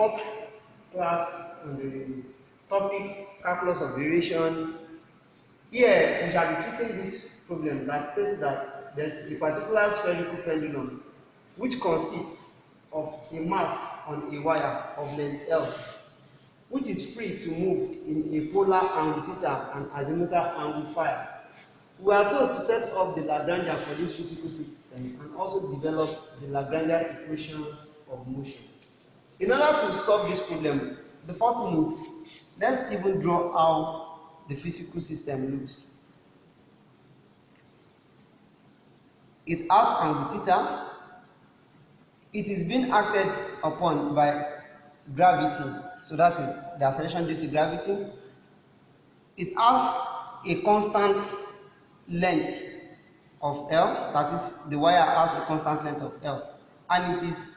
fourth class on the topic calculus of variation. Here we shall be treating this problem that states that there is a particular spherical pendulum which consists of a mass on a wire of length L, which is free to move in a polar angle theta and azimuthal angle phi. We are told to set up the Langrangian for this physical system and also develop the Langrangian equations of motion. In order to solve this problem, the first thing is, let's even draw how the physical system looks. It has angle theta. It is being acted upon by gravity, so that is the acceleration due to gravity. It has a constant length of L, that is, the wire has a constant length of L, and it has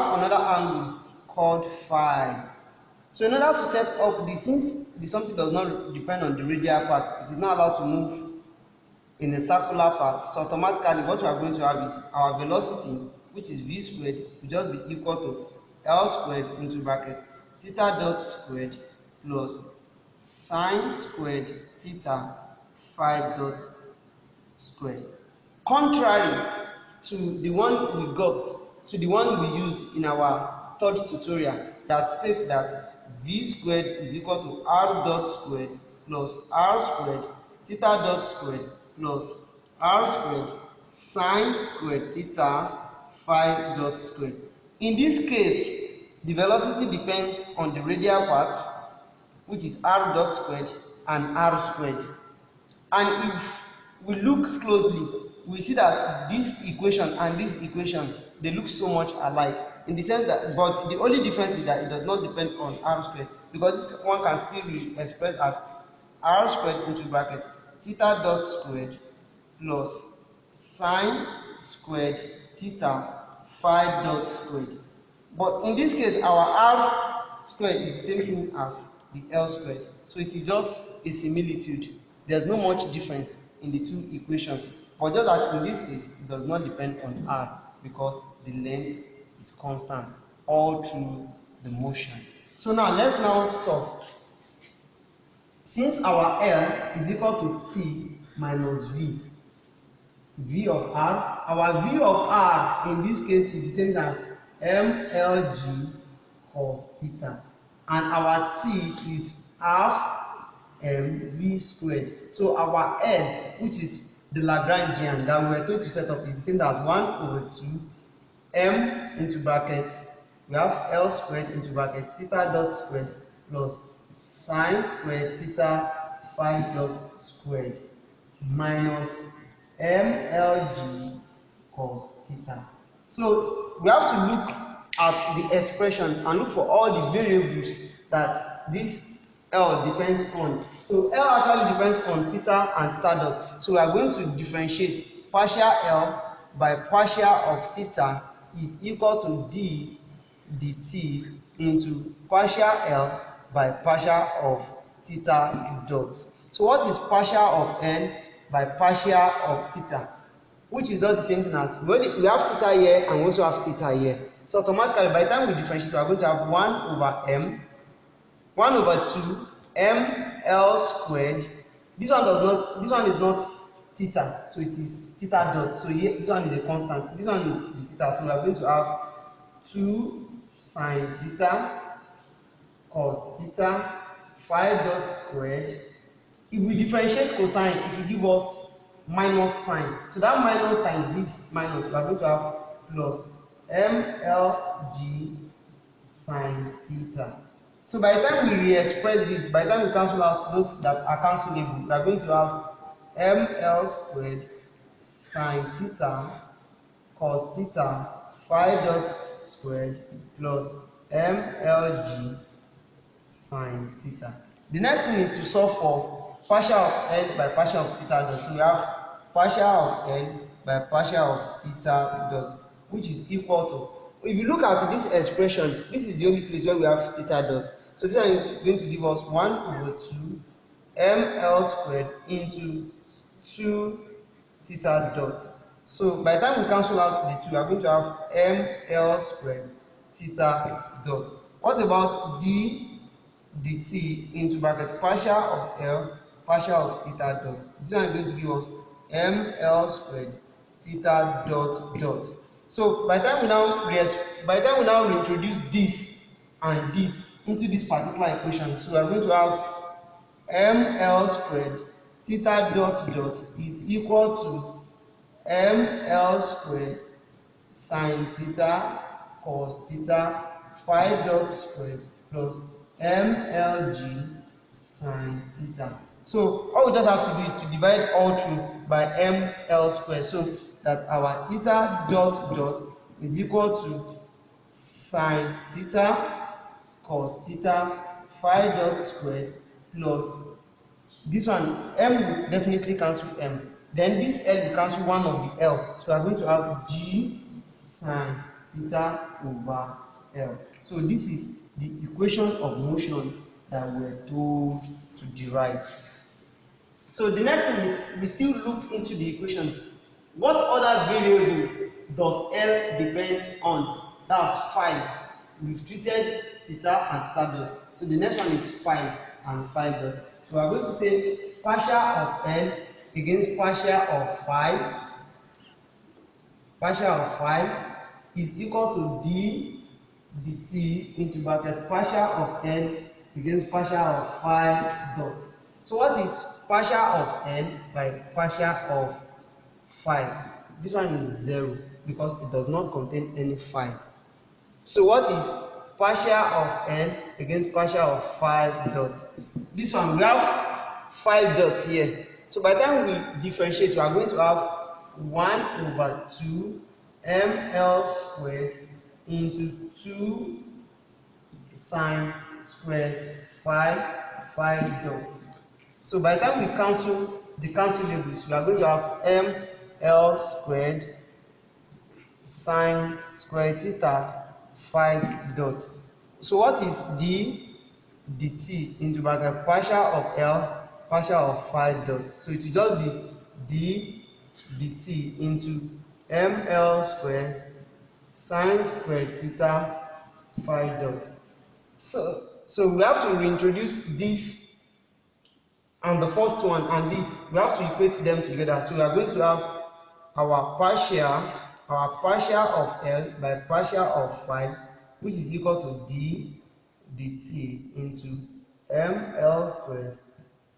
another angle called phi. So in order to set up this, since the something does not depend on the radial part, it is not allowed to move in a circular path, so automatically what we are going to have is our velocity, which is v squared, will just be equal to L squared into bracket theta dot squared plus sine squared theta phi dot squared. Contrary to the one we got, to the one we used in our third tutorial that states that v squared is equal to r dot squared plus r squared theta dot squared plus r squared sine squared theta phi dot squared. In this case, the velocity depends on the radial part, which is r dot squared and r squared. And if we look closely, we see that this equation and this equation, they look so much alike, in the sense that, but the only difference is that it does not depend on r squared, because this one can still be expressed as r squared into bracket theta dot squared plus sine squared theta phi dot squared. But in this case, our r squared is the same thing as the L squared, so it is just a similitude. There's no much difference in the two equations, but just that in this case, it does not depend on r because the length is constant all through the motion. So now let's now solve. Since our L is equal to T minus V of R, our V of R in this case is the same as MLG cos theta, and our T is half mv squared. So our L, which is the Langrangian that we were told to set up, is the same as 1/2 m into bracket, we have L squared into bracket theta dot squared plus sine squared theta phi dot squared minus MLG cos theta. So we have to look at the expression and look for all the variables that this L depends on. So L actually depends on theta and theta dot. So we are going to differentiate partial L by partial of theta is equal to d dt into partial L by partial of theta dot. So what is partial of L by partial of theta? Which is not the same thing as, we have theta here and we also have theta here. So automatically by the time we differentiate, we are going to have 1/2 m L squared. This one is not theta, so it is theta dot. So here this one is a constant, this one is the theta, so we are going to have 2 sine theta cos theta phi dot squared. If we differentiate cosine, it will give us minus sine. So that minus times this minus, we are going to have plus MLG sine theta. So by the time we re-express this, by the time we cancel out those that are cancelable, we are going to have ML squared sine theta cos theta phi dot squared plus MLG sine theta. The next thing is to solve for partial of L by partial of theta dot. So we have partial of L by partial of theta dot, which is equal to, if you look at this expression, this is the only place where we have theta dot. So this is going to give us 1/2 ml squared into 2 theta dot. So by the time we cancel out the 2, we are going to have ml squared theta dot. What about d dt into bracket partial of L partial of theta dot? This one is going to give us ml squared theta dot dot. So by the time we now reintroduce this and this into this particular equation, so we are going to have ml squared theta dot dot is equal to ml squared sine theta cos theta phi dot squared plus mlg sine theta. So all we just have to do is to divide all through by ml squared, so that our theta dot dot is equal to sine theta cos theta phi dot squared plus this one, m will definitely cancel m. Then this l will cancel one of the l. So we are going to have g sine theta over l. So this is the equation of motion that we are told to derive. So the next thing is we still look into the equation. What other variable does L depend on? That's phi. We've treated theta and theta dot. So the next one is phi and phi dot. So we are going to say partial of L against partial of phi. Partial of phi is equal to d dt into bracket partial of L against partial of phi dot. So what is partial of n by partial of phi? This one is 0 because it does not contain any phi. So what is partial of n against partial of phi dot? This one we have phi dot here. So by the time we differentiate, we are going to have 1 over 2 ml squared into 2 sine squared phi dot. So by the time we cancel the cancellables, we are going to have ml squared sine squared theta phi dot. So what is d dt into bracket partial of L partial of phi dot? So it will just be d dt into ml squared sine squared theta phi dot. So we have to reintroduce this and the first one and this, we have to equate them together. So we are going to have our partial of L by partial of phi, which is equal to d dt into ml squared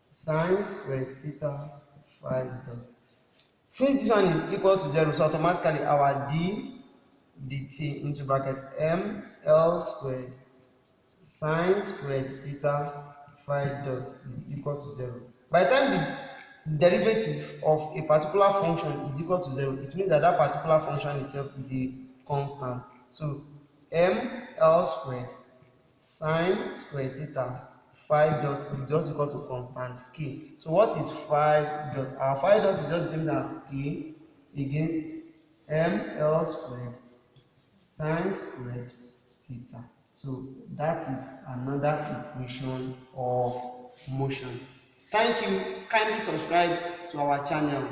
sine squared theta phi dot. Since this one is equal to 0, so automatically our d dt into bracket ml squared sine squared theta phi dot is equal to 0. By the time the derivative of a particular function is equal to 0, it means that that particular function itself is a constant. So ml squared sine squared theta phi dot is just equal to constant k. So what is phi dot? Our phi dot is just the same as k against ml squared sine squared theta. So that is another equation of motion. Thank you. Kindly subscribe to our channel.